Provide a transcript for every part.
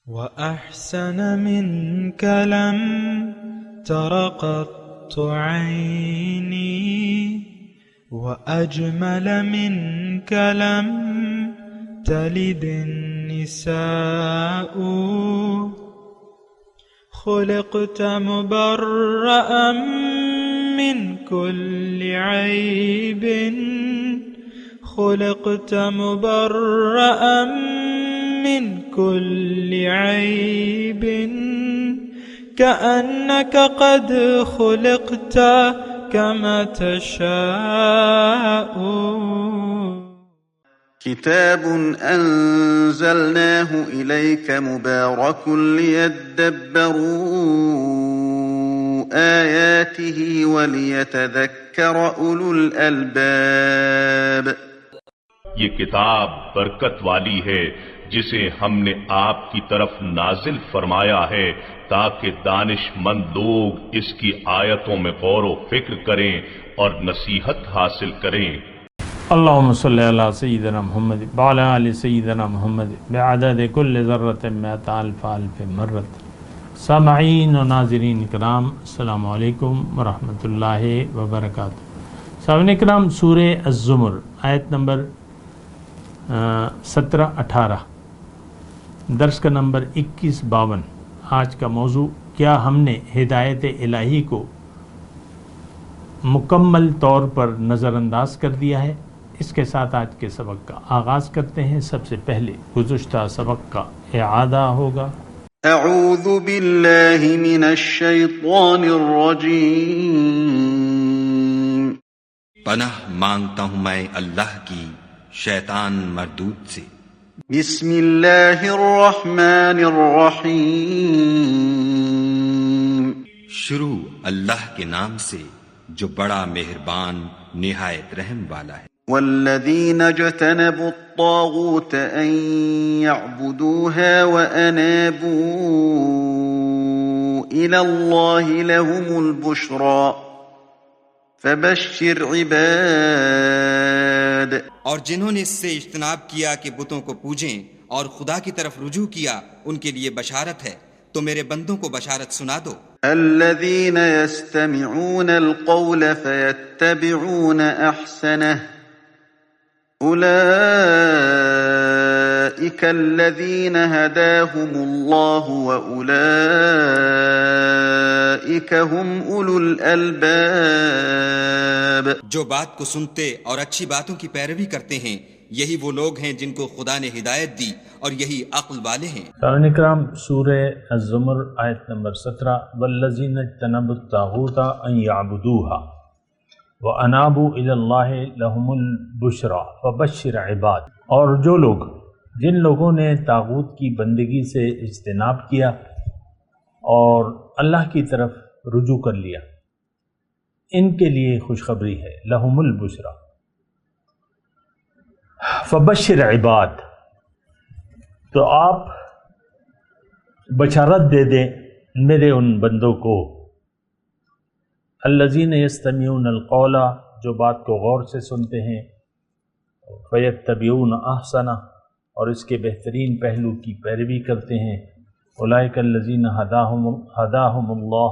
وأحسن منك لم تر قط عيني وأجمل منك لم تلد النساء خلقت مبرأ من كل عيب خلقت مبرأ من كل عيب كأنك قد خلقت كما تشاء. كتاب أنزلناه إليك مبارك ليدبروا آياته وليتذكر أولو الألباب. یہ کتاب برکت والی ہے جسے ہم نے آپ کی طرف نازل فرمایا ہے تاکہ دانش مند لوگ اس کی آیتوں میں غور و فکر کریں اور نصیحت حاصل کریں. اللہم صلی علی سیدنا محمد وعلی آل سیدنا محمد بعدد کل ذرۃ مئۃ الف الف مرۃ. سامعین و ناظرین کرام، السلام علیکم ورحمۃ اللہ وبرکاتہ. سامعین کرام، سورہ الزمر آیت نمبر 17-18، درس کا نمبر 21-52. آج کا موضوع: کیا ہم نے ہدایت الہی کو مکمل طور پر نظر انداز کر دیا ہے؟ اس کے ساتھ آج کے سبق کا آغاز کرتے ہیں. سب سے پہلے گزشتہ سبق کا اعادہ ہوگا. اعوذ باللہ من الشیطان الرجیم. پناہ مانگتا ہوں میں اللہ کی شیطان مردود سے. بسم اللہ الرحمن الرحیم. شروع اللہ کے نام سے جو بڑا مہربان نہایت رحم والا ہے. والذین اجتنبوا الطاغوت ان يعبدوها وانابوا الى اللہ لهم البشرى فبشر عباد. اور جنہوں نے اس سے اجتناب کیا کہ بتوں کو پوجیں اور خدا کی طرف رجوع کیا، ان کے لیے بشارت ہے، تو میرے بندوں کو بشارت سنا دو. الذين يستمعون القول فيتبعون احسنه اولئك الذين هداهم الله واولئك هم اولو الالباب. جو بات کو سنتے اور اچھی باتوں کی پیروی کرتے ہیں، یہی وہ لوگ ہیں جن کو خدا نے ہدایت دی، اور یہی عقل والے ہیں. سامعین کرام، سورہ الزمر آیت نمبر 17. والذین اجتنبوا الطاغوت ان یعبدوها وانابوا الی اللہ لهم البشری فبشر عباد. اور جو لوگ، جن لوگوں نے طاغوت کی بندگی سے اجتناب کیا اور اللہ کی طرف رجوع کر لیا، ان کے لیے خوشخبری ہے. لهم البشری فبشر عباد، تو آپ بشارت دے دیں میرے ان بندوں کو. الذین یستمعون القول، جو بات کو غور سے سنتے ہیں، فیتبعون احسنہ، اور اس کے بہترین پہلو کی پیروی کرتے ہیں. اولئک الذین ہداہم اللہ،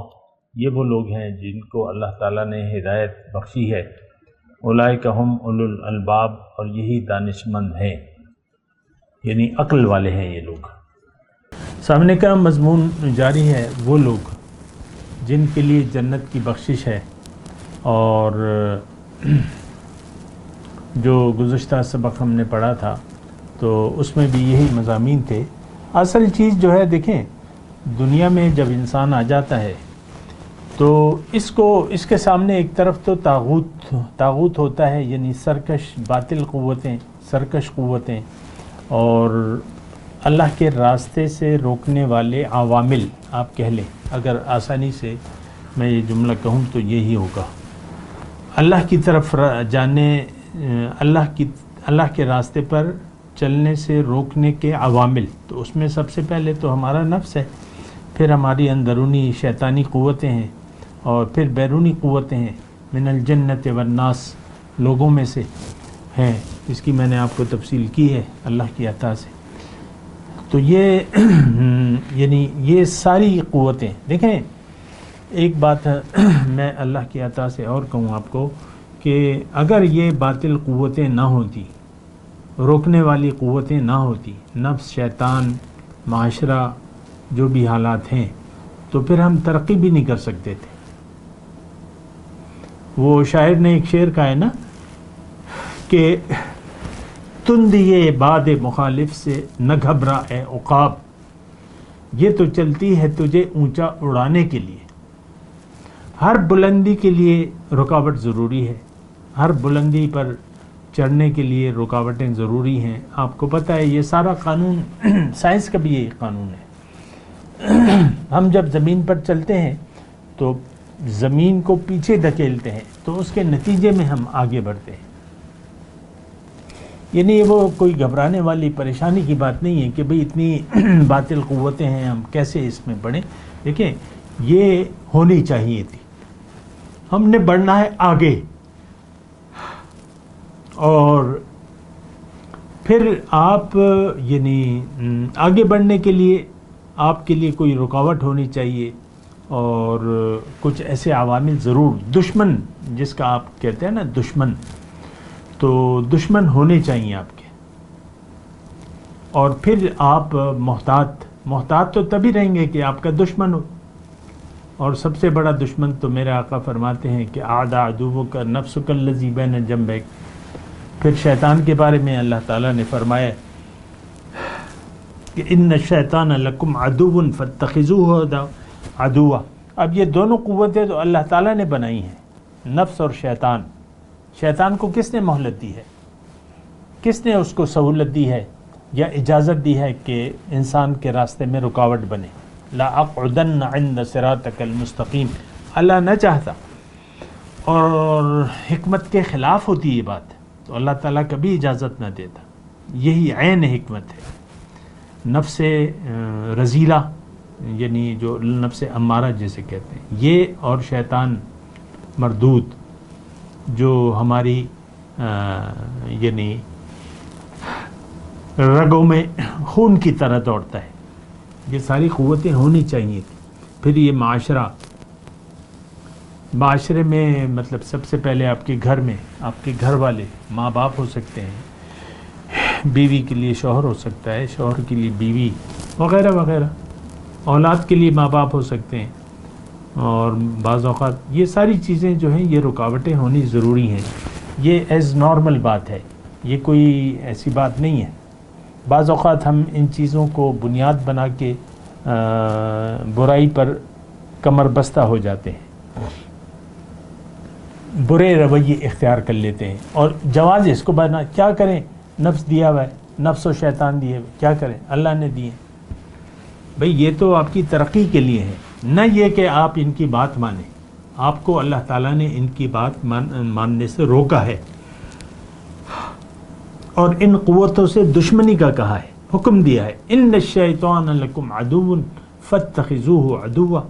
یہ وہ لوگ ہیں جن کو اللہ تعالیٰ نے ہدایت بخشی ہے. اولئک ہم اولو الالباب، اور یہی دانش مند ہیں، یعنی عقل والے ہیں یہ لوگ. سامنے کا مضمون جاری ہے. وہ لوگ جن کے لیے جنت کی بخشش ہے، اور جو گزشتہ سبق ہم نے پڑھا تھا تو اس میں بھی یہی مضامین تھے. اصل چیز جو ہے، دیکھیں، دنیا میں جب انسان آ جاتا ہے تو اس کے سامنے ایک طرف تو طاغوت ہوتا ہے، یعنی سرکش باطل قوتیں، سرکش قوتیں، اور اللہ کے راستے سے روکنے والے عوامل آپ کہہ لیں. اگر آسانی سے میں یہ جملہ کہوں تو یہی ہوگا. اللہ کی طرف جانے، اللہ کے راستے پر چلنے سے روکنے کے عوامل. تو اس میں سب سے پہلے تو ہمارا نفس ہے، پھر ہماری اندرونی شیطانی قوتیں ہیں، اور پھر بیرونی قوتیں ہیں. من الجنت والناس، لوگوں میں سے ہیں، جس کی میں نے آپ کو تفصیل کی ہے اللہ کی عطا سے. تو یہ یعنی یہ ساری قوتیں دیکھیں. ایک بات میں اللہ کی عطا سے اور کہوں آپ کو کہ اگر یہ باطل قوتیں نہ ہوتی، روکنے والی قوتیں نہ ہوتی، نفس، شیطان، معاشرہ، جو بھی حالات ہیں، تو پھر ہم ترقی بھی نہیں کر سکتے تھے. وہ شاعر نے ایک شعر کہا ہے نا کہ تندیے باد مخالف سے نہ گھبرا اے عقاب، یہ تو چلتی ہے تجھے اونچا اڑانے کے لیے. ہر بلندی کے لیے رکاوٹ ضروری ہے، ہر بلندی پر چڑھنے کے لیے رکاوٹیں ضروری ہیں. آپ کو پتہ ہے یہ سارا قانون سائنس کا بھی یہی قانون ہے. ہم جب زمین پر چلتے ہیں تو زمین کو پیچھے دھکیلتے ہیں تو اس کے نتیجے میں ہم آگے بڑھتے ہیں. یعنی وہ کوئی گھبرانے والی پریشانی کی بات نہیں ہے کہ بھئی اتنی باطل قوتیں ہیں، ہم کیسے اس میں بڑھیں. دیکھیں یہ ہونی چاہیے تھی. ہم نے بڑھنا ہے آگے، اور پھر آپ یعنی آگے بڑھنے کے لیے آپ کے لیے کوئی رکاوٹ ہونی چاہیے، اور کچھ ایسے عوامل ضرور، دشمن جس کا آپ کہتے ہیں نا دشمن، تو دشمن ہونے چاہیے آپ کے. اور پھر آپ محتاط تو تبھی رہیں گے کہ آپ کا دشمن ہو. اور سب سے بڑا دشمن تو میرے آقا فرماتے ہیں کہ اعداء عدوک نفسک الذی بین جنبیک. پھر شیطان کے بارے میں اللہ تعالیٰ نے فرمایا کہ ان الشیطان لکم عدو فاتخذوہ عدوا. اب یہ دونوں قوتیں تو اللہ تعالیٰ نے بنائی ہیں، نفس اور شیطان. شیطان کو کس نے مہلت دی ہے؟ کس نے اس کو سہولت دی ہے یا اجازت دی ہے کہ انسان کے راستے میں رکاوٹ بنے؟ لا اقعدن عند صراطک المستقیم. اللہ نہ چاہتا اور حکمت کے خلاف ہوتی یہ بات تو اللہ تعالیٰ کبھی اجازت نہ دیتا. یہی عین حکمت ہے. نفس رذیلہ یعنی جو نفس امارہ جسے کہتے ہیں، یہ اور شیطان مردود جو ہماری یعنی رگوں میں خون کی طرح دوڑتا ہے، یہ ساری قوتیں ہونی چاہیے تھی. پھر یہ معاشرے میں مطلب سب سے پہلے آپ کے گھر میں آپ کے گھر والے، ماں باپ ہو سکتے ہیں، بیوی کے لیے شوہر ہو سکتا ہے، شوہر کے لیے بیوی وغیرہ وغیرہ، اولاد کے لیے ماں باپ ہو سکتے ہیں. اور بعض اوقات یہ ساری چیزیں جو ہیں یہ رکاوٹیں ہونی ضروری ہیں. یہ ایز نارمل بات ہے، یہ کوئی ایسی بات نہیں ہے. بعض اوقات ہم ان چیزوں کو بنیاد بنا کے برائی پر کمر بستہ ہو جاتے ہیں، برے رویے اختیار کر لیتے ہیں، اور جواز اس کو بنا کیا کریں؟ نفس دیا ہوا ہے، نفس و شیطان دیے ہوئے، کیا کریں؟ اللہ نے دیے. بھئی یہ تو آپ کی ترقی کے لیے ہے، نہ یہ کہ آپ ان کی بات مانیں. آپ کو اللہ تعالیٰ نے ان کی بات ماننے سے روکا ہے اور ان قوتوں سے دشمنی کا کہا ہے، حکم دیا ہے. ان الشیطان لکم عدو فاتخذوہ عدوا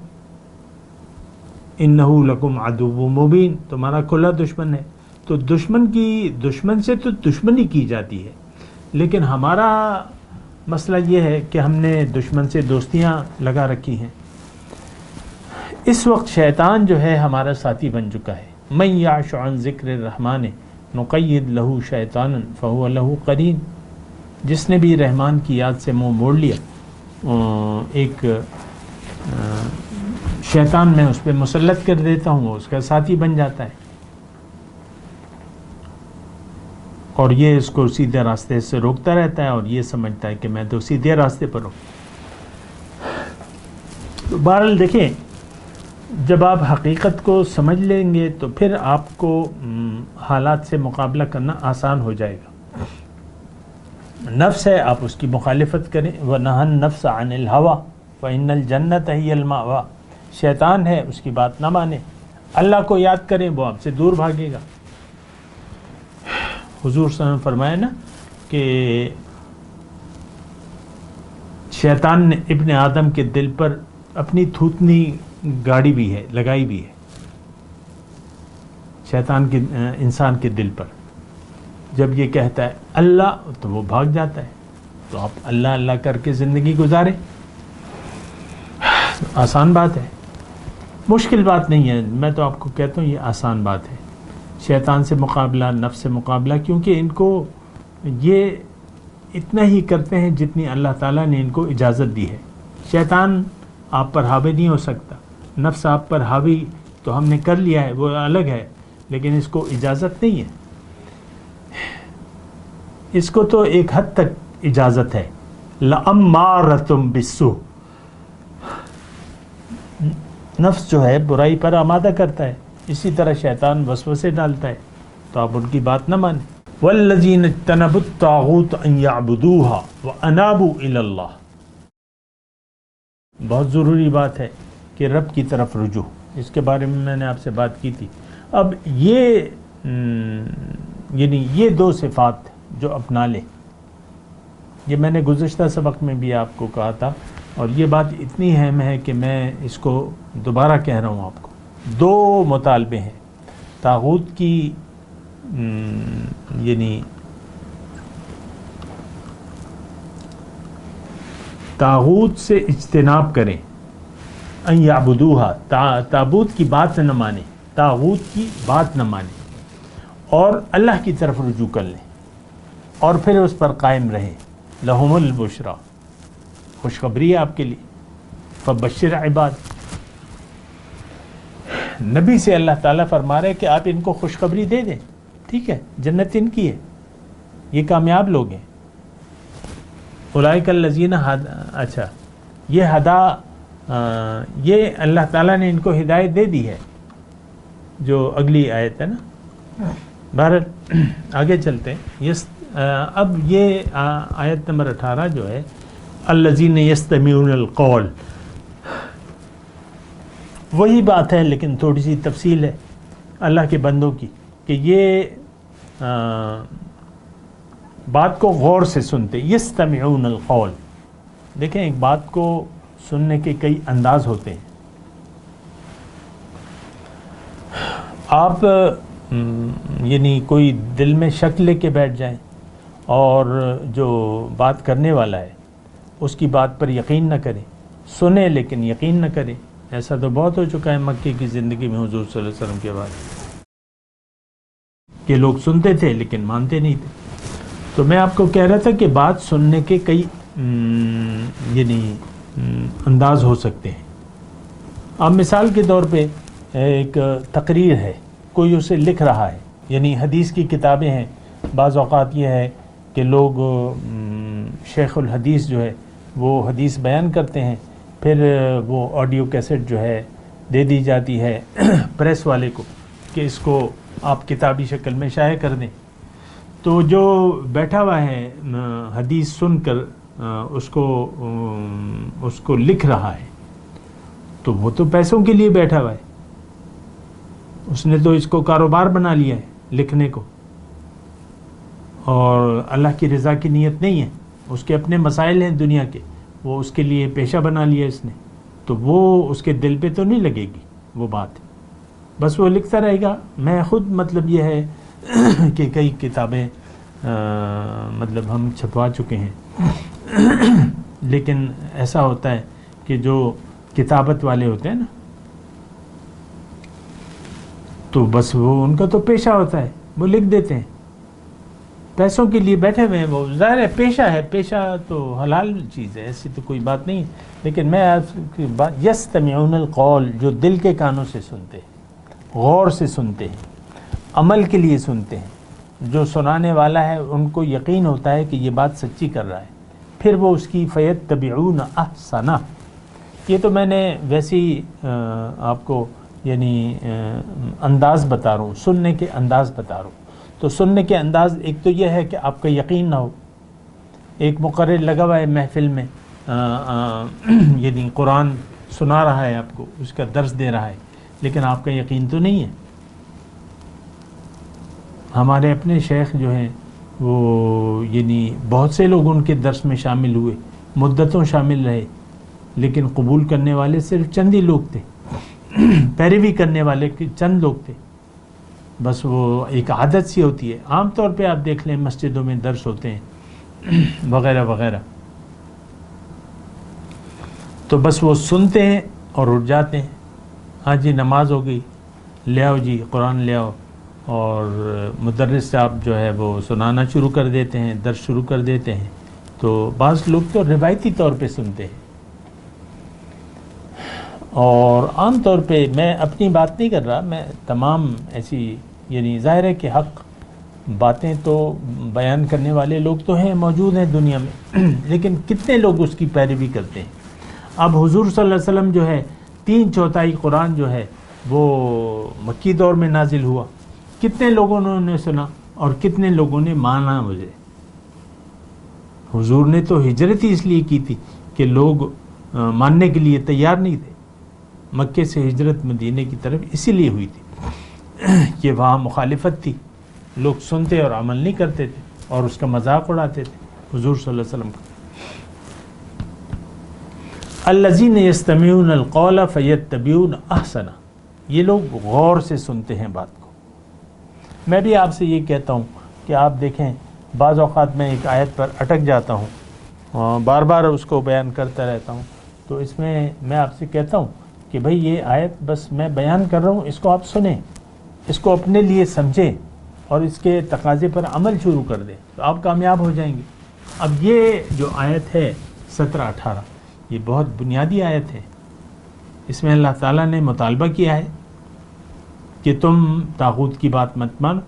انہ لکم عدو مبین. تمہارا کھلا دشمن ہے. تو دشمن سے تو دشمنی کی جاتی ہے، لیکن ہمارا مسئلہ یہ ہے کہ ہم نے دشمن سے دوستیاں لگا رکھی ہیں. اس وقت شیطان جو ہے ہمارا ساتھی بن چکا ہے. من یعش عن ذکر الرحمن نقید لہو شیطانا فہو لہو قرین. جس نے بھی رحمان کی یاد سے منہ موڑ لیا، ایک شیطان میں اس پہ مسلط کر دیتا ہوں، وہ اس کا ساتھی بن جاتا ہے، اور یہ اس کو سیدھے راستے سے روکتا رہتا ہے، اور یہ سمجھتا ہے کہ میں تو سیدھے راستے پر ہوں. تو بہرحال دیکھیں، جب آپ حقیقت کو سمجھ لیں گے تو پھر آپ کو حالات سے مقابلہ کرنا آسان ہو جائے گا. نفس ہے، آپ اس کی مخالفت کریں. وَنَهَا النَّفْسَ عَنِ الْهَوَىٰ فَإِنَّ الْجَنَّةَ هِيَ الْمَأْوَىٰ. شیطان ہے، اس کی بات نہ مانیں. اللہ کو یاد کریں، وہ آپ سے دور بھاگے گا. حضور صلی اللہ علیہ وسلم فرمایا نا کہ شیطان نے ابن آدم کے دل پر اپنی تھوتنی گاڑی بھی ہے، لگائی بھی ہے. شیطان کے انسان کے دل پر جب یہ کہتا ہے اللہ تو وہ بھاگ جاتا ہے. تو آپ اللہ اللہ کر کے زندگی گزاریں. آسان بات ہے، مشکل بات نہیں ہے، میں تو آپ کو کہتا ہوں یہ آسان بات ہے، شیطان سے مقابلہ، نفس سے مقابلہ، کیونکہ ان کو یہ اتنا ہی کرتے ہیں جتنی اللہ تعالیٰ نے ان کو اجازت دی ہے۔ شیطان آپ پر حاوی نہیں ہو سکتا، نفس آپ پر حاوی تو ہم نے کر لیا ہے، وہ الگ ہے، لیکن اس کو اجازت نہیں ہے، اس کو تو ایک حد تک اجازت ہے۔ لَأَمَّارَةٌ بِالسُّوءِ، نفس جو ہے برائی پر آمادہ کرتا ہے، اسی طرح شیطان وسوسے ڈالتا ہے، تو آپ ان کی بات نہ مانیں۔ وَالَّذِينَ اجْتَنَبُوا الطَّاغُوتَ أَن يَعْبُدُوهَا وَأَنَابُوا إِلَى اللَّهِ، بہت ضروری بات ہے کہ رب کی طرف رجوع، اس کے بارے میں نے آپ سے بات کی تھی۔ اب یعنی یہ دو صفات جو اپنا لیں، یہ میں نے گزشتہ سبق میں بھی آپ کو کہا تھا، اور یہ بات اتنی اہم ہے کہ میں اس کو دوبارہ کہہ رہا ہوں آپ کو۔ دو مطالبے ہیں، طاغوت کی یعنی طاغوت سے اجتناب کریں، ان یعبدوہا، تابوت کی بات نہ مانیں، طاغوت کی بات نہ مانیں، اور اللہ کی طرف رجوع کر لیں، اور پھر اس پر قائم رہیں۔ لہم البشریٰ، خوشخبری ہے آپ کے لیے، فبشر عباد، نبی سے اللہ تعالیٰ فرما رہے کہ آپ ان کو خوشخبری دے دیں، ٹھیک ہے، جنت ان کی ہے، یہ کامیاب لوگ ہیں۔ اولئک الذین اچھا، یہ یہ اللہ تعالیٰ نے ان کو ہدایت دے دی ہے، جو اگلی آیت ہے نا۔ بہرحال آگے چلتے ہیں۔ اب یہ آیت نمبر 18 جو ہے، الذین یستمعون القول، وہی بات ہے لیکن تھوڑی سی تفصیل ہے اللہ کے بندوں کی، کہ یہ بات کو غور سے سنتے، یستمعون القول۔ دیکھیں ایک بات کو سننے کے کئی انداز ہوتے ہیں، آپ یعنی کوئی دل میں شک لے کے بیٹھ جائیں اور جو بات کرنے والا ہے اس کی بات پر یقین نہ کریں، سنیں لیکن یقین نہ کریں، ایسا تو بہت ہو چکا ہے مکے کی زندگی میں حضور صلی اللہ علیہ وسلم کے بعد، کہ لوگ سنتے تھے لیکن مانتے نہیں تھے۔ تو میں آپ کو کہہ رہا تھا کہ بات سننے کے کئی یعنی انداز ہو سکتے ہیں۔ اب مثال کے طور پہ ایک تقریر ہے، کوئی اسے لکھ رہا ہے، یعنی حدیث کی کتابیں ہیں، بعض اوقات یہ ہے کہ لوگ شیخ الحدیث جو ہے وہ حدیث بیان کرتے ہیں، پھر وہ آڈیو کیسٹ جو ہے دے دی جاتی ہے پریس والے کو کہ اس کو آپ کتابی شکل میں شائع کر دیں۔ تو جو بیٹھا ہوا ہے حدیث سن کر اس کو لکھ رہا ہے، تو وہ تو پیسوں کے لیے بیٹھا ہوا ہے، اس نے تو اس کو کاروبار بنا لیا ہے لکھنے کو، اور اللہ کی رضا کی نیت نہیں ہے، اس کے اپنے مسائل ہیں دنیا کے، وہ اس کے لیے پیشہ بنا لیا اس نے، تو وہ اس کے دل پہ تو نہیں لگے گی وہ بات، بس وہ لکھتا رہے گا۔ میں خود مطلب یہ ہے کہ کئی کتابیں مطلب ہم چھپوا چکے ہیں، لیکن ایسا ہوتا ہے کہ جو کتابت والے ہوتے ہیں نا، تو بس وہ ان کا تو پیشہ ہوتا ہے، وہ لکھ دیتے ہیں، پیسوں کے لیے بیٹھے ہوئے ہیں، وہ ظاہر ہے پیشہ ہے، پیشہ تو حلال چیز ہے، ایسی تو کوئی بات نہیں ہے، لیکن میں آپ کی بات، یستمعون القول، جو دل کے کانوں سے سنتے ہیں، غور سے سنتے ہیں، عمل کے لیے سنتے ہیں، جو سنانے والا ہے ان کو یقین ہوتا ہے کہ یہ بات سچی کر رہا ہے، پھر وہ اس کی فیتبعون احسنہ۔ یہ تو میں نے ویسی آپ کو یعنی انداز بتا رہا ہوں، سننے کے انداز بتا رہا ہوں۔ تو سننے کے انداز ایک تو یہ ہے کہ آپ کا یقین نہ ہو، ایک مقرر لگا ہوا ہے محفل میں یعنی قرآن سنا رہا ہے آپ کو، اس کا درس دے رہا ہے، لیکن آپ کا یقین تو نہیں ہے۔ ہمارے اپنے شیخ جو ہیں وہ یعنی بہت سے لوگ ان کے درس میں شامل ہوئے، مدتوں شامل رہے، لیکن قبول کرنے والے صرف چند ہی لوگ تھے، پیروی کرنے والے چند لوگ تھے، بس وہ ایک عادت سی ہوتی ہے۔ عام طور پہ آپ دیکھ لیں مسجدوں میں درس ہوتے ہیں وغیرہ وغیرہ، تو تو بس وہ سنتے ہیں اور اٹھ جاتے ہیں. ہاں جی نماز ہو گئی، لے آؤ جی قرآن لے آؤ، اور مدرس صاحب جو ہے وہ سنانا شروع کر دیتے ہیں، درس شروع کر دیتے ہیں. تو بعض لوگ تو روایتی طور پہ سنتے ہیں، اور عام طور پہ میں اپنی بات نہیں کر رہا، میں تمام ایسی یعنی ظاہر ہے کہ حق باتیں تو بیان کرنے والے لوگ تو ہیں، موجود ہیں دنیا میں، لیکن کتنے لوگ اس کی پیروی کرتے ہیں. اب حضور صلی اللہ علیہ وسلم جو ہے 3/4 قرآن جو ہے وہ مکی دور میں نازل ہوا، کتنے لوگوں نے سنا اور کتنے لوگوں نے مانا مجھے. حضور نے تو ہجرت ہی اس لیے کی تھی کہ لوگ ماننے کے لیے تیار نہیں تھے. مکے سے ہجرت مدینے کی طرف اسی لیے ہوئی تھی کہ وہاں مخالفت تھی، لوگ سنتے اور عمل نہیں کرتے تھے اور اس کا مذاق اڑاتے تھے حضور صلی اللہ علیہ وسلم کا. الذین یستمعون القول فیتبعون احسنہ، یہ لوگ غور سے سنتے ہیں بات کو. میں بھی آپ سے یہ کہتا ہوں کہ آپ دیکھیں بعض اوقات میں ایک آیت پر اٹک جاتا ہوں، بار بار اس کو بیان کرتا رہتا ہوں، تو اس میں میں آپ سے کہتا ہوں کہ بھئی یہ آیت بس میں بیان کر رہا ہوں، اس کو آپ سنیں، اس کو اپنے لیے سمجھیں اور اس کے تقاضے پر عمل شروع کر دیں تو آپ کامیاب ہو جائیں گے. اب یہ جو آیت ہے 17-18 یہ بہت بنیادی آیت ہے. اس میں اللہ تعالیٰ نے مطالبہ کیا ہے کہ تم طاغوت کی بات مت مانو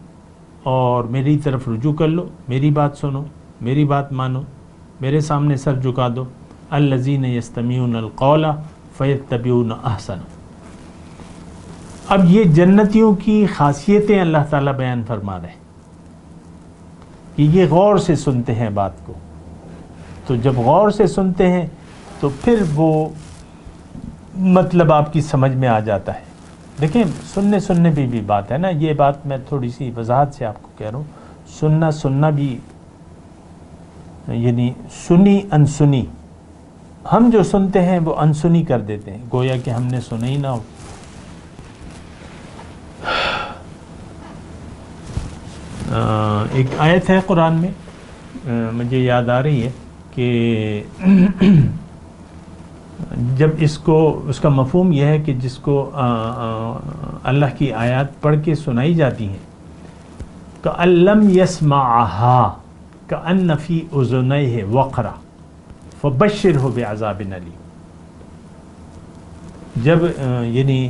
اور میری طرف رجوع کر لو، میری بات سنو، میری بات مانو، میرے سامنے سر جھکا دو. الذین یستمعون القول فیتبعون احسنہ. اب یہ جنتیوں کی خاصیتیں اللہ تعالیٰ بیان فرما رہے ہیں کہ یہ غور سے سنتے ہیں بات کو. تو جب غور سے سنتے ہیں تو پھر وہ مطلب آپ کی سمجھ میں آ جاتا ہے. دیکھیں سننے بھی بات ہے نا، یہ بات میں تھوڑی سی وضاحت سے آپ کو کہہ رہا ہوں. سننا بھی یعنی سنی انسنی، ہم جو سنتے ہیں وہ انسنی کر دیتے ہیں، گویا کہ ہم نے سنا ہی نہ ہو. ایک آیت ہے قرآن میں مجھے یاد آ رہی ہے کہ جب اس کا مفہوم یہ ہے کہ جس کو اللہ کی آیات پڑھ کے سنائی جاتی ہیں کأن لم يسمعها کأن فی اذنیہ وقرا فبشرہ بعذاب علیم. جب یعنی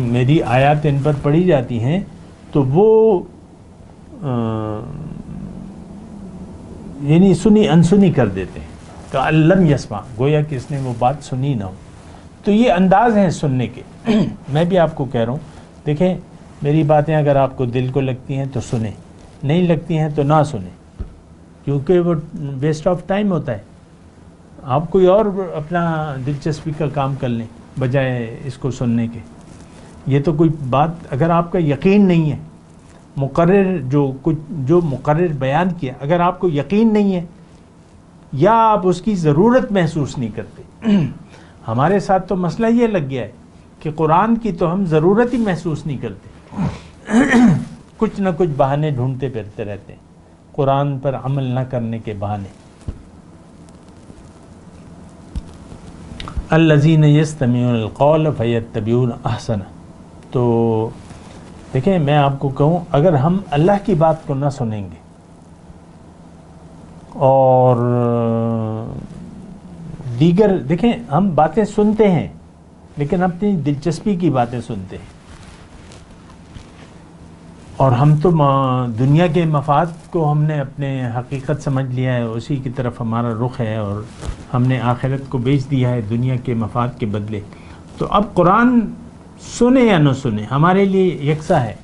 میری آیات ان پر پڑھی جاتی ہیں تو وہ یعنی سنی انسنی کر دیتے ہیں کہ لم یسمع، گویا کہ اس نے وہ بات سنی نہ ہو. تو یہ انداز ہیں سننے کے. میں بھی آپ کو کہہ رہا ہوں دیکھیں میری باتیں اگر آپ کو دل کو لگتی ہیں تو سنیں، نہیں لگتی ہیں تو نہ سنیں، کیونکہ وہ ویسٹ آف ٹائم ہوتا ہے. آپ کوئی اور اپنا دلچسپی کا کام کر لیں بجائے اس کو سننے کے. یہ تو کوئی بات اگر آپ کا یقین نہیں ہے، مقرر جو مقرر بیان کیا اگر آپ کو یقین نہیں ہے یا آپ اس کی ضرورت محسوس نہیں کرتے. ہمارے ساتھ تو مسئلہ یہ لگ گیا ہے کہ قرآن کی تو ہم ضرورت ہی محسوس نہیں کرتے، کچھ نہ کچھ بہانے ڈھونڈتے پھرتے رہتے ہیں قرآن پر عمل نہ کرنے کے بہانے. الذین یستمعون القول فیتبعون احسنہ. تو دیکھیں میں آپ کو کہوں اگر ہم اللہ کی بات کو نہ سنیں گے اور دیگر، دیکھیں ہم باتیں سنتے ہیں لیکن اپنی دلچسپی کی باتیں سنتے ہیں، اور ہم تو دنیا کے مفاد کو ہم نے اپنے حقیقت سمجھ لیا ہے، اسی کی طرف ہمارا رخ ہے اور ہم نے آخرت کو بیچ دیا ہے دنیا کے مفاد کے بدلے. تو اب قرآن سنے یا نہ سنے ہمارے لیے یکساں ہے.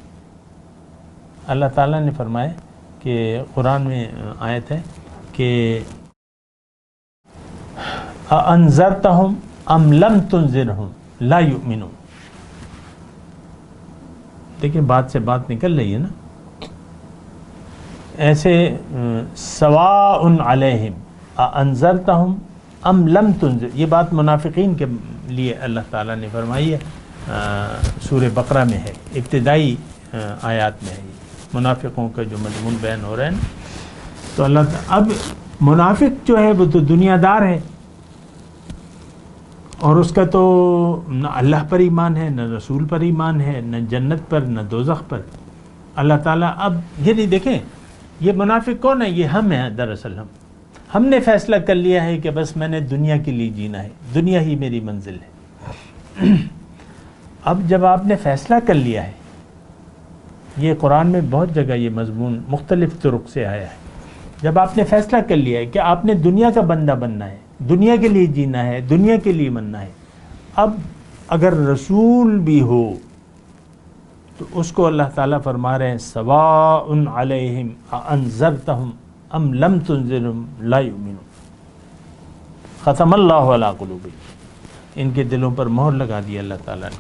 اللہ تعالیٰ نے فرمایا کہ قرآن میں آیت ہے کہ اَأَنذَرْتَهُمْ أَمْ لَمْ تُنذِرْهُمْ لَا يُؤْمِنُونَ. دیکھیں بات سے بات نکل رہی ہے نا. ایسے سواء علیہم اَأَنذَرْتَهُمْ أَمْ لَمْ تُنذِرْ، یہ بات منافقین کے لیے اللہ تعالیٰ نے فرمائی ہے. سورہ بقرہ میں ہے، ابتدائی آیات میں ہے. منافقوں کا جو مضمون بیان ہو رہا ہے نا، تو اللہ اب منافق جو ہے وہ تو دنیا دار ہے، اور اس کا تو نہ اللہ پر ایمان ہے، نہ رسول پر ایمان ہے، نہ جنت پر، نہ دوزخ پر۔ اللہ تعالیٰ اب یہ نہیں دیکھیں، یہ منافق کون ہے؟ یہ ہم ہیں۔ دراصل ہم نے فیصلہ کر لیا ہے کہ بس میں نے دنیا کے لیے جینا ہے، دنیا ہی میری منزل ہے۔ اب جب آپ نے فیصلہ کر لیا ہے، یہ قرآن میں بہت جگہ یہ مضمون مختلف طرق سے آیا ہے، جب آپ نے فیصلہ کر لیا ہے کہ آپ نے دنیا کا بندہ بننا ہے، دنیا کے لیے جینا ہے، دنیا کے لیے مرنا ہے، اب اگر رسول بھی ہو تو اس کو اللہ تعالیٰ فرما رہے ہیں سواء علیہم انذرتہم ام لم تنذرہم لا یؤمنون، ختم اللہ علی قلوبہم، ان کے دلوں پر مہر لگا دی اللہ تعالیٰ نے۔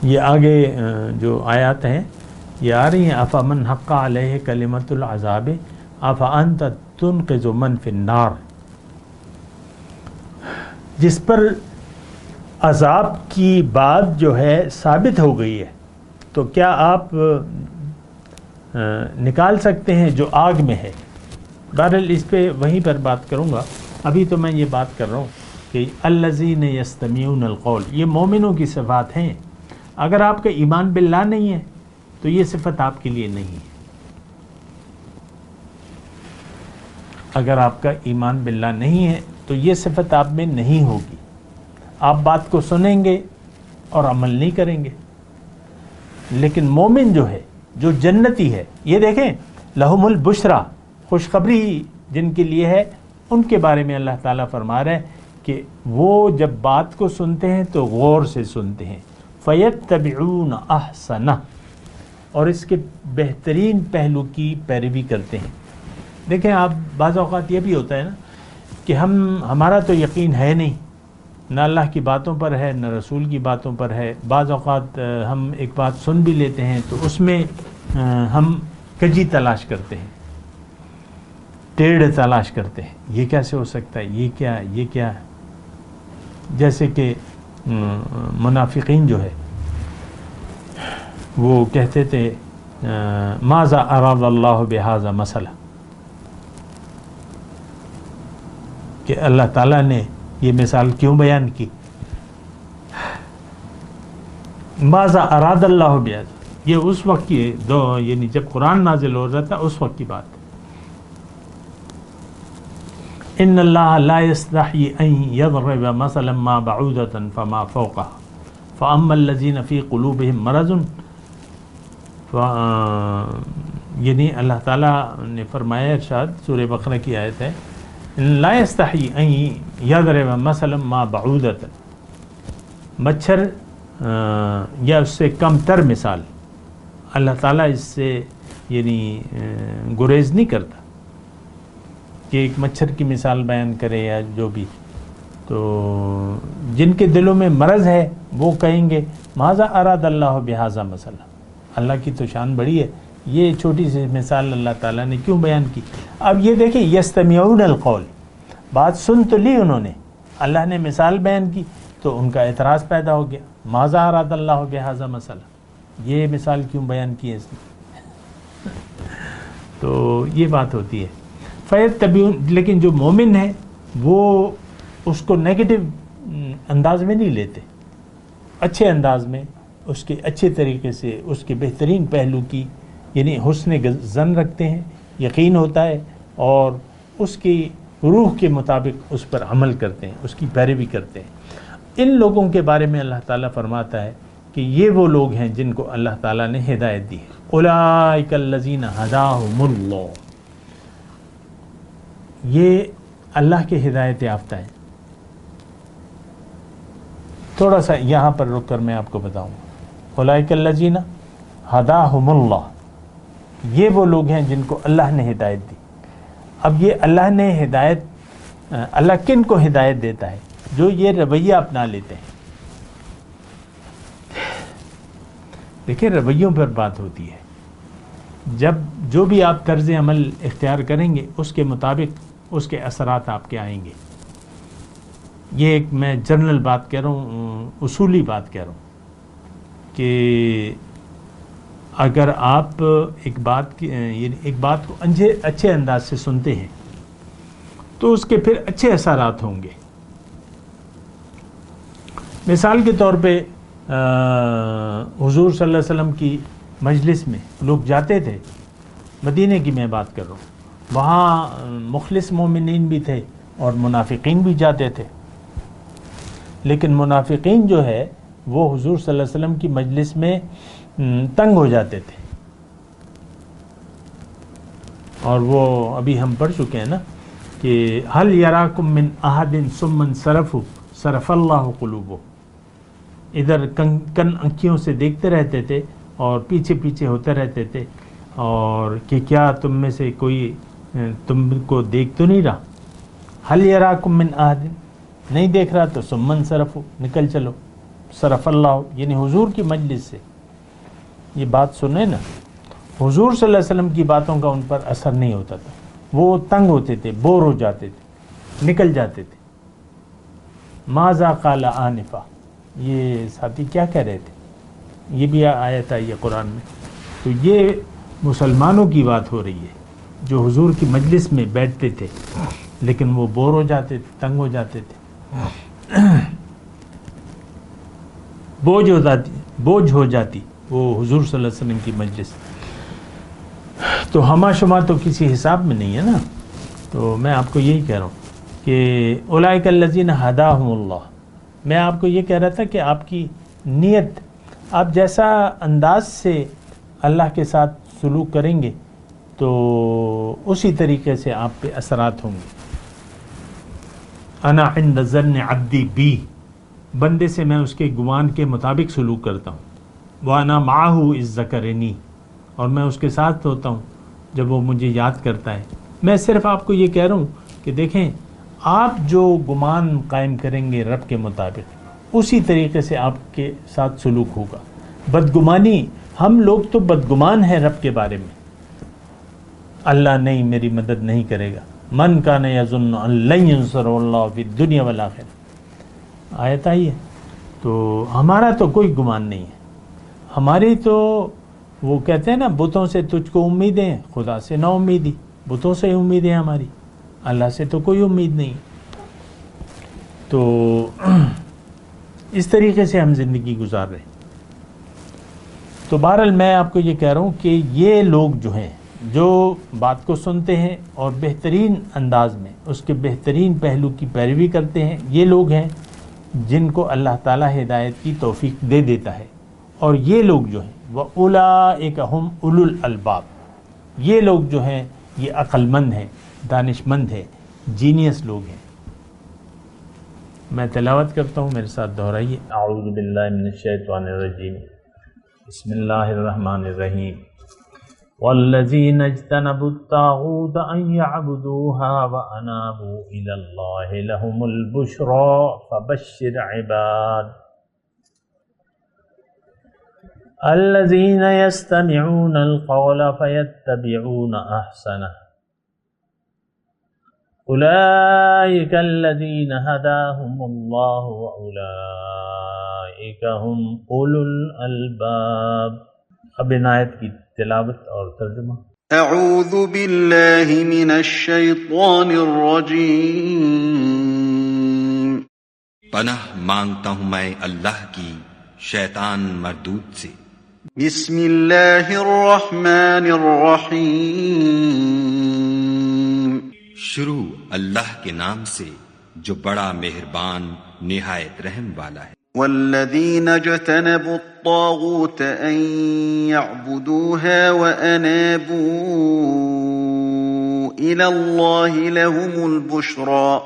یہ آگے جو آیات ہیں یہ آ رہی ہیں، افمن حق علیہ کلمۃ العذاب افانت تنقذ من فی النار، جس پر عذاب کی بات جو ہے ثابت ہو گئی ہے تو کیا آپ نکال سکتے ہیں جو آگ میں ہے؟ بہرحال اس پہ وہیں پر بات کروں گا، ابھی تو میں یہ بات کر رہا ہوں کہ الذین یستمعون القول، یہ مومنوں کی صفات ہیں۔ اگر آپ کا ایمان باللہ نہیں ہے تو یہ صفت آپ کے لیے نہیں ہے۔ اگر آپ کا ایمان باللہ نہیں ہے تو یہ صفت آپ میں نہیں ہوگی، آپ بات کو سنیں گے اور عمل نہیں کریں گے۔ لیکن مومن جو ہے، جو جنتی ہے، یہ دیکھیں لہم البشرا، خوشخبری جن کے لیے ہے، ان کے بارے میں اللہ تعالیٰ فرما رہا ہے کہ وہ جب بات کو سنتے ہیں تو غور سے سنتے ہیں، فَيَتَّبِعُونَ أَحْسَنَهُ، اور اس کے بہترین پہلو کی پیروی کرتے ہیں۔ دیکھیں آپ، بعض اوقات یہ بھی ہوتا ہے نا کہ ہمارا تو یقین ہے نہیں، نہ اللہ کی باتوں پر ہے نہ رسول کی باتوں پر ہے۔ بعض اوقات ہم ایک بات سن بھی لیتے ہیں تو اس میں ہم کجی تلاش کرتے ہیں، ٹیڑھ تلاش کرتے ہیں، یہ کیسے ہو سکتا ہے، یہ کیا ہے۔ جیسے کہ منافقین جو ہے وہ کہتے تھے ماذا اراد اللہ بہذا مسئلہ، کہ اللہ تعالیٰ نے یہ مثال کیوں بیان کی، ماذا اراد اللہ بہذا، یہ اس وقت کی یعنی جب قرآن نازل ہو رہا تھا اس وقت کی بات ہے۔ ان اللہ لا یستحی ان یضرب مثلا ما بعودۃ فما فوقها فاما الذین فی قلوبہم مرض، یعنی اللہ تعالیٰ نے فرمایا، ارشاد سورہ بقرہ کی آیت ہے، لا یستحی ان یضرب مثلا ما بعودۃ، مچھر یا اس سے کم تر مثال، اللہ تعالیٰ اس سے یعنی گریز نہیں کرتا کہ ایک مچھر کی مثال بیان کرے یا جو بھی۔ تو جن کے دلوں میں مرض ہے وہ کہیں گے ماذا اراد اللہ بہذا مثلا، اللہ کی تو شان بڑی ہے، یہ چھوٹی سی مثال اللہ تعالیٰ نے کیوں بیان کی۔ اب یہ دیکھیں یستمعون القول، بات سن تو لی انہوں نے، اللہ نے مثال بیان کی تو ان کا اعتراض پیدا ہو گیا، ماذا اراد اللہ بہذا مثلا، یہ مثال کیوں بیان کی ہے اس نے۔ تو یہ بات ہوتی ہے۔ فیتبعون، لیکن جو مومن ہے وہ اس کو نیگیٹو انداز میں نہیں لیتے، اچھے انداز میں، اس کے اچھے طریقے سے، اس کے بہترین پہلو کی یعنی حسن ظن رکھتے ہیں، یقین ہوتا ہے، اور اس کی روح کے مطابق اس پر عمل کرتے ہیں، اس کی پیروی کرتے ہیں۔ ان لوگوں کے بارے میں اللہ تعالیٰ فرماتا ہے کہ یہ وہ لوگ ہیں جن کو اللہ تعالیٰ نے ہدایت دی ہے۔ اولئک الذین ھداھم اللہ، یہ اللہ کے ہدایت یافتہ ہیں۔ تھوڑا سا یہاں پر رک کر میں آپ کو بتاؤں، اولئک الذین ھداھم اللہ، یہ وہ لوگ ہیں جن کو اللہ نے ہدایت دی۔ اب یہ اللہ نے ہدایت، اللہ کن کو ہدایت دیتا ہے؟ جو یہ رویہ اپنا لیتے ہیں۔ دیکھیں رویوں پر بات ہوتی ہے، جب جو بھی آپ طرز عمل اختیار کریں گے اس کے مطابق اس کے اثرات آپ کے آئیں گے۔ یہ ایک میں جنرل بات کہہ رہا ہوں، اصولی بات کہہ رہا ہوں کہ اگر آپ ایک بات کو اچھے انداز سے سنتے ہیں تو اس کے پھر اچھے اثرات ہوں گے. مثال کے طور پہ حضور صلی اللہ علیہ وسلم کی مجلس میں لوگ جاتے تھے، مدینے کی میں بات کر رہا ہوں، وہاں مخلص مومنین بھی تھے اور منافقین بھی جاتے تھے، لیکن منافقین جو ہے وہ حضور صلی اللہ علیہ وسلم کی مجلس میں تنگ ہو جاتے تھے. اور وہ ابھی ہم پڑھ چکے ہیں نا کہ هل یراکم من احد ثم انصرفوا صرف اللہ قلوبهم، ادھر کن آنکھیوں سے دیکھتے رہتے تھے اور پیچھے پیچھے ہوتے رہتے تھے، اور کہ کیا تم میں سے کوئی تم کو دیکھ تو نہیں رہا. هل یراکم من احد، نہیں دیکھ رہا تو ثم انصرفوا، نکل چلو. صرف اللہ یعنی حضور کی مجلس سے یہ بات سنیں نا، حضور صلی اللہ علیہ وسلم کی باتوں کا ان پر اثر نہیں ہوتا تھا، وہ تنگ ہوتے تھے، بور ہو جاتے تھے، نکل جاتے تھے. ماذا قال آنفا، یہ ساتھی کیا کہہ رہے تھے، یہ بھی آیت آئی ہے قرآن میں. تو یہ مسلمانوں کی بات ہو رہی ہے جو حضور کی مجلس میں بیٹھتے تھے لیکن وہ بور ہو جاتے تھے، تنگ ہو جاتے تھے، بوجھ ہو جاتی وہ حضور صلی اللہ علیہ وسلم کی مجلس. تو ہما شما تو کسی حساب میں نہیں ہے نا. تو میں آپ کو یہی کہہ رہا ہوں کہ اولئک الذین ھداھم اللہ. میں آپ کو یہ کہہ رہا تھا کہ آپ کی نیت، آپ جیسا انداز سے اللہ کے ساتھ سلوک کریں گے تو اسی طریقے سے آپ پہ اثرات ہوں گے. انا عند ظن عبدی بی، بندے سے میں اس کے گمان کے مطابق سلوک کرتا ہوں. وانا معہ اذ ذکرنی، اور میں اس کے ساتھ ہوتا ہوں جب وہ مجھے یاد کرتا ہے. میں صرف آپ کو یہ کہہ رہا ہوں کہ دیکھیں آپ جو گمان قائم کریں گے رب کے مطابق اسی طریقے سے آپ کے ساتھ سلوک ہوگا. بدگمانی، ہم لوگ تو بدگمان ہیں رب کے بارے میں، اللہ نہیں میری مدد نہیں کرے گا. من کان یظن ان لن ینصرہ اللہ فی الدنیا والآخرہ، آیت آئی ہے. تو ہمارا تو کوئی گمان نہیں ہے. ہماری تو وہ کہتے ہیں نا بتوں سے تجھ کو امیدیں، خدا سے نا امیدی. بتوں سے امیدیں ہماری، اللہ سے تو کوئی امید نہیں. تو اس طریقے سے ہم زندگی گزار رہے ہیں. تو بہرحال میں آپ کو یہ کہہ رہا ہوں کہ یہ لوگ جو ہیں جو بات کو سنتے ہیں اور بہترین انداز میں اس کے بہترین پہلو کی پیروی کرتے ہیں، یہ لوگ ہیں جن کو اللہ تعالیٰ ہدایت کی توفیق دے دیتا ہے. اور یہ لوگ جو ہیں وَأُولَئِكَ هُمْ أُولُو الْأَلْبَابِ، یہ لوگ جو ہیں یہ عقل مند ہیں، دانش مند ہیں، جینیس لوگ ہیں. میں تلاوت کرتا ہوں، میرے ساتھ دہرائیے. اعوذ باللہ من الشیطان الرجیم، بسم اللہ الرحمن الرحیم. والذین اجتنبوا الطاغوت ان يعبدوها وانابوا الى اللہ لهم البشرى فبشر عباد الذین یستمعون القول فیتبعون احسنہ اولئک الذین ھداھم اللہ واولئک ھم اولو الالباب. اب ان آیت کی تلاوت اور ترجمہ. اعوذ باللہ من الشیطان الرجیم. پناہ مانگتا ہوں میں اللہ کی شیطان مردود سے. بسم اللہ الرحمن الرحیم. شروع اللہ کے نام سے جو بڑا مہربان نہایت رحم والا ہے. والذین اجتنبوا الطاغوت ان يعبدوها وانابوا الى اللہ لهم البشرى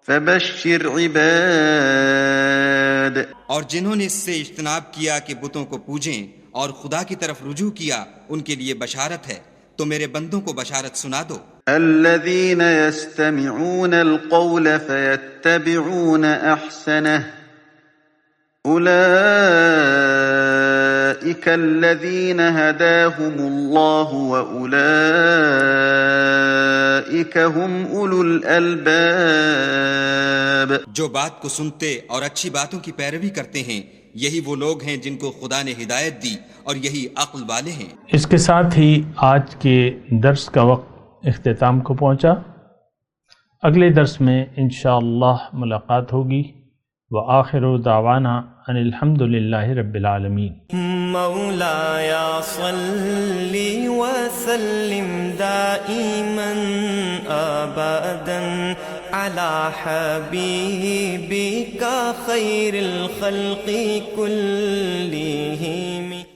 فبشر عباد. اور جنہوں نے اس سے اجتناب کیا کہ بتوں کو پوجیں اور خدا کی طرف رجوع کیا، ان کے لیے بشارت ہے، تو میرے بندوں کو بشارت سنا دو. الذین یستمعون القول فیتبعون احسنہ اولئک الذین ھداھم اللہ واولئک ھم اولو الالباب. جو بات کو سنتے اور اچھی باتوں کی پیروی کرتے ہیں، یہی وہ لوگ ہیں جن کو خدا نے ہدایت دی، اور یہی عقل والے ہیں. اس کے ساتھ ہی آج کے درس کا وقت اختتام کو پہنچا. اگلے درس میں انشاءاللہ ملاقات ہوگی۔ وآخر دعوانا ان الحمد للہ رب العالمین۔ مولاي صل وسلم دائما ابدا على حبيبك خير الخلق كلهم